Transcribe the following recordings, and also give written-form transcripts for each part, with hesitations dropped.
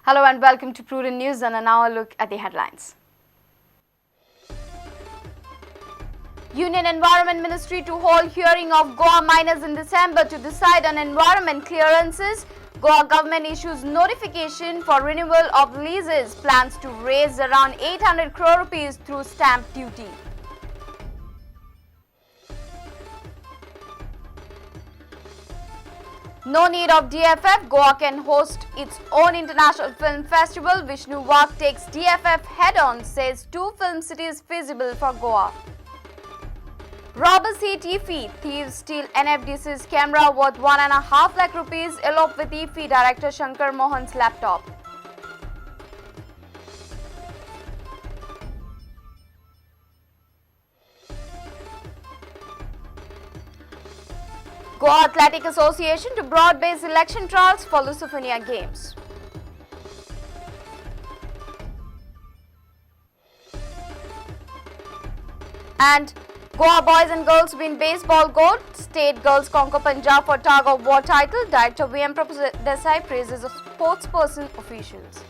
Hello and welcome to Prudent News, and now a look at the headlines. Union Environment Ministry to hold hearing of Goa miners in December to decide on environment clearances. Goa government issues notification for renewal of leases, plans to raise around 800 crore rupees through stamp duty. No need of DFF, Goa can host its own international film festival. Vishnu Wag takes DFF head-on, says 2 film cities feasible for Goa. Robbers hit EFI, thieves steal NFDC's camera worth 1.5 lakh rupees, elope with EFI director Shankar Mohan's laptop. Goa Athletic Association to broad-based election trials for Lusophonia Games. And Goa boys and girls win baseball gold. State girls conquer Punjab for tug of war title. Director VM Desai praises of sportsperson officials.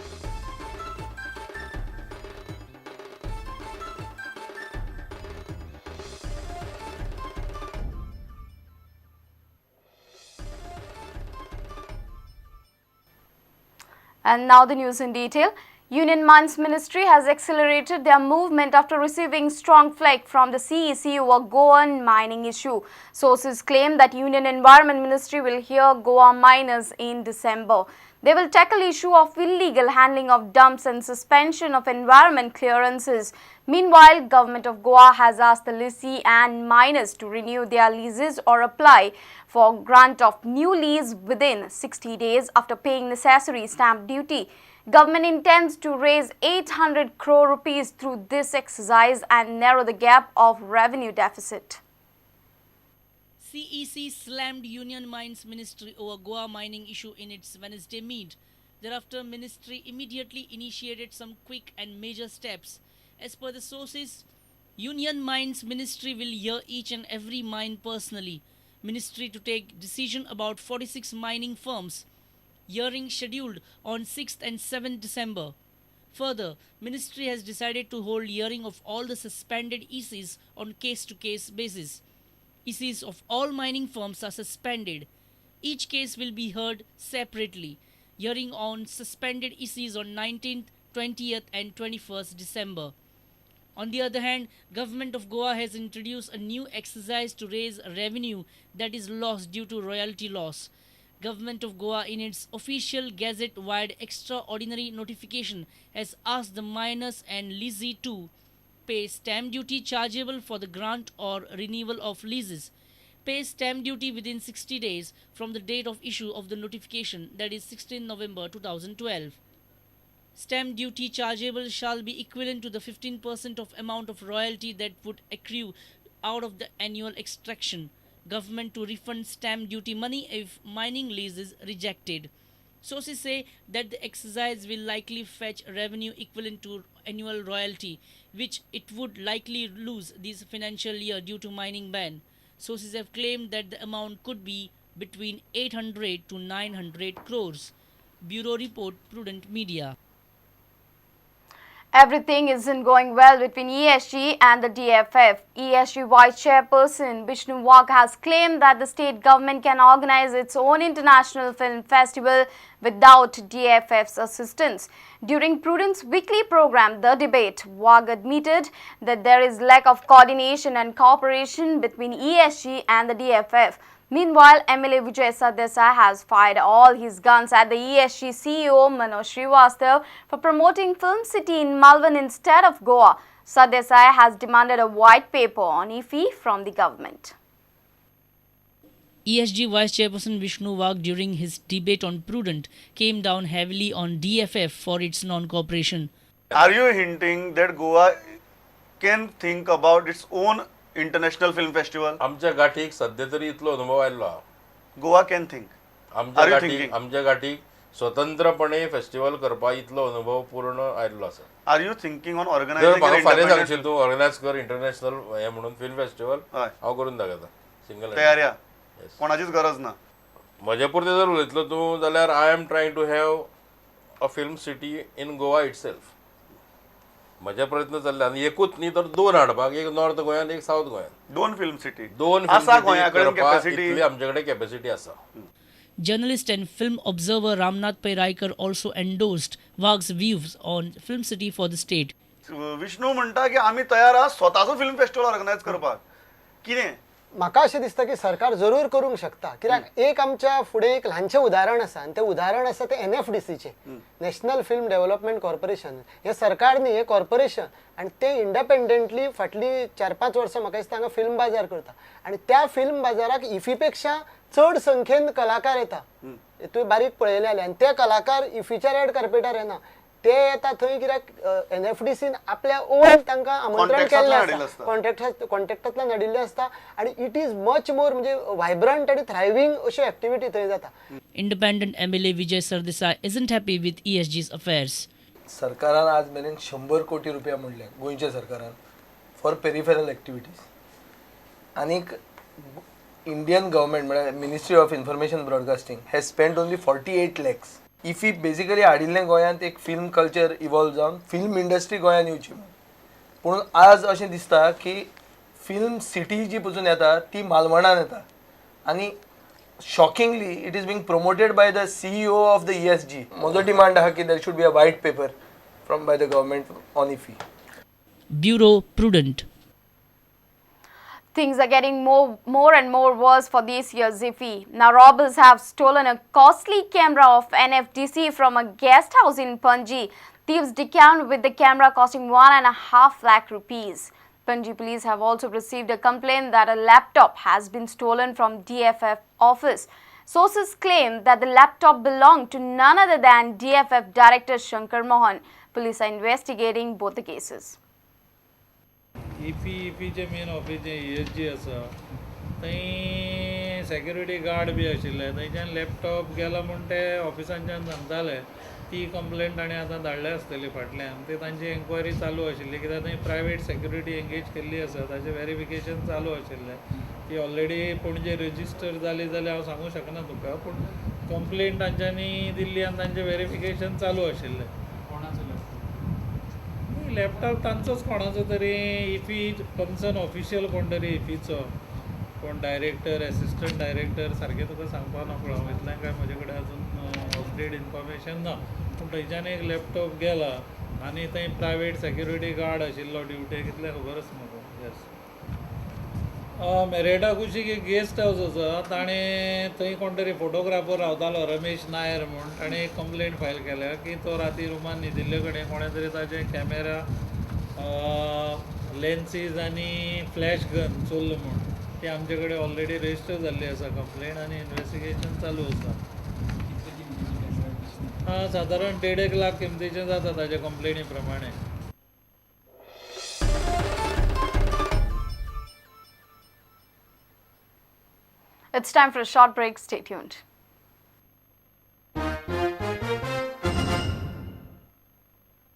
And now the news in detail. Union Mines Ministry has accelerated their movement after receiving strong flack from the CEC over Goan mining issue. Sources claim that Union Environment Ministry will hear Goa miners in December. They will tackle issue of illegal handling of dumps and suspension of environment clearances. Meanwhile, Government of Goa has asked the lessee and miners to renew their leases or apply for grant of new lease within 60 days after paying necessary stamp duty. Government intends to raise 800 crore rupees through this exercise and narrow the gap of revenue deficit. CEC slammed Union Mines Ministry over Goa mining issue in its Wednesday meet. Thereafter, Ministry immediately initiated some quick and major steps. As per the sources, Union Mines Ministry will hear each and every mine personally. Ministry to take decision about 46 mining firms. Hearing scheduled on 6th and 7th December. Further, Ministry has decided to hold hearing of all the suspended ECs on case-to-case basis. ECs of all mining firms are suspended. Each case will be heard separately. Hearing on suspended ECs on 19th, 20th and 21st December. On the other hand, Government of Goa has introduced a new exercise to raise revenue that is lost due to royalty loss. Government of Goa in its official gazette-wired extraordinary notification has asked the miners and lessee to pay stamp duty chargeable for the grant or renewal of leases, pay stamp duty within 60 days from the date of issue of the notification, that is 16 November 2012. Stamp duty chargeable shall be equivalent to the 15% of amount of royalty that would accrue out of the annual extraction. Government to refund stamp duty money if mining lease is rejected. Sources say that the exercise will likely fetch revenue equivalent to annual royalty, which it would likely lose this financial year due to mining ban. Sources have claimed that the amount could be between 800 to 900 crores. Bureau Report, Prudent Media. Everything isn't going well between ESG and the DFF. ESG Vice Chairperson Vishnu Wag has claimed that the state government can organize its own international film festival without DFF's assistance. During Prudent's weekly program, The Debate, Wag admitted that there is lack of coordination and cooperation between ESG and the DFF. Meanwhile, MLA Vijay Sardesai has fired all his guns at the ESG CEO Manoj Srivastava for promoting Film City in Malvan instead of Goa. Sardesai has demanded a white paper on EFI from the government. ESG Vice Chairperson Vishnu Wag during his debate on Prudent came down heavily on DFF for its non-cooperation. Are you hinting that Goa can think about its own international film festival? आमच्या गाठीक सध्या तरी इतलो अनुभव आयल्लो हा. Goa can think. आमच्या गाठीक स्वतंत्रपणे festival करपा इतलो अनुभव पूर्ण आयल्लो आसा. Are you thinking on जर organizing म्हाका an फाल्यां independent? सांगशील तूं ऑर्गनायज कर इंटरनॅशनल हे म्हणून फिल्म फेस्टिवल हय. हांव करून दाखयता सिंगल तयार या कोणाचीच गरज ना. म्हजे पुरते जर उलयतलो तूं जाल्यार I am trying to have a film city in Goa itself. म्हजे प्रयत्न चालले आनी एकूच न्ही तर 2 हाडपाक, एक नॉर्थ गोंयान एक सावथ गोंयान. 2 फिल्म सिटी 2 आसा फिल्म गोंया सिटी कडेन करपाक कॅपॅसिटी. इतली आमचे कडेन कॅपॅसिटी आसा. Journalist and film observer Ramnath Pairaikar also endorsed Wagh's views on Film City for the state. Vishnu म्हणटा की आमी तयार आहा स्वताचो फिल्म फेस्टिवल ऑर्गनायज करपाक. कितें म्हाका अशें दिसता की सरकार जरूर करूंक शकता, कित्याक एक आमच्या फुडें एक ल्हानशें उदाहरण आसा आनी तें उदाहरण आसा तें NFDCचें, नॅशनल फिल्म डेव्हलपमेंट कॉर्पोरेशन. हें सरकार न्ही, हें कॉर्पोरेशन, आनी तें इंडिपेंडंटली फाटली 4-5 वर्सां म्हाका दिसता हांगा फिल्म बाजार करता. आनी त्या फिल्म बाजाराक इफी पेक्षा चड संख्येन कलाकार येता. तुवें बारीक पळयलें जाल्यार, आनी ते कलाकार इफीच्या रेड कार्पेटार येना, ते येता थंय कित्याक NFDCन आपल्या ओन तांकां आमंत्रण केल्लें आसता, कॉन्ट्रॅक्टांतल्यान हाडिल्लें आसता. आनी इट इज मच मोर म्हणजे व्हायब्रंट आनी थ्रायवींग अश्यो एक्टिविटी थंय जाता. Independent MLA Vijay Sardesai isn't happy with ESG's affairs. सरकारान आज मेरेन 100 कोटी रुपया म्हणले गोंयच्या सरकारान फॉर पेरिफेरल एक्टिविटीज. आनीक इंडियन गव्हर्मेंट म्हळ्यार ministry of information broadcasting has spend only 48 lakhs. IFFI basically हाडिल्लें गोंयांत एक फिल्म कल्चर इवॉल्व जावन फिल्म इंडस्ट्री गोंयांत येवची. पूण आज अशें दिसता की फिल्म सिटी जी पसून येता ती मालवणान येता. आनी shockingly it is being promoted by the CEO of the ESG. म्हजो डिमांड आहा की there should be a white paper from by the government on IFFI. Bureau Prudent. Things are getting more and more worse for this year's IFFI. Now robbers have stolen a costly camera of NFDC from a guest house in Panji. Thieves decamped with the camera costing 1.5 lakh rupees. Panji police have also received a complaint that a laptop has been stolen from DFF office. Sources claim that the laptop belonged to none other than DFF Director Shankar Mohan. Police are investigating both the cases. इफीचे main office जे ESG आसा थंय security guard B आशिल्ले. थंयच्यान laptop गेला म्हूण ते ऑफिसांच्यान सांगताले. ती कंप्लेंट ताणें आतां धाडल्या आसतली फाटल्यान. ते तांची एन्क्वायरी चालू आशिल्ली, कित्याक थंय प्रायवेट सेक्युरिटी एंगेज केल्ली आसा, ताचें व्हेरिफिकेशन चालू आशिल्लें. ती ऑलरेडी पणजे रजिस्टर जाली जाल्यार हांव सांगूंक शकना तुका, पूण कंप्लेंट तांच्यांनी दिल्ली आनी तांचें व्हेरिफिकेशन चालू आशिल्लें. लॅपटॉप तांचोच कोणाचो तरी इफी कन्सर्न ऑफिशियल कोण तरी इफीचो कोण डायरेक्टर, एसिस्टंट डायरेक्टर सारकें तुका सांगपा नकळो. इतलें काय म्हजे कडेन अजून अपडेट इन्फॉर्मेशन ना. पूण थंयच्यान एक लॅपटॉप गेला आनी थंय प्रायवेट सेक्युरिटी गार्ड आशिल्लो ड्युटेक, इतलें खबरच म्हाका. येस, मेरेटा कुशीक एक गेस्ट हावस आसा, ताणें थंय कोण तरी फोटोग्राफर रावतालो रमेश नायर म्हूण. ताणें एक कंप्लेंट फायल केल्या की तो राती रुमान न्हिदिल्ले कडेन कोणें तरी ताजे कॅमेरा, लेन्सीज आनी फ्लॅश गन चोरलो म्हूण. ती आमचे कडेन ऑलरेडी रजिस्टर जाल्ली आसा कंप्लेंट आनी इन्वेस्टिगेशन चालू आसा. सादारण 1.5 लाख किमतीचें जाता ताजे कंप्लेनी प्रमाणे. It's time for a short break. Stay tuned.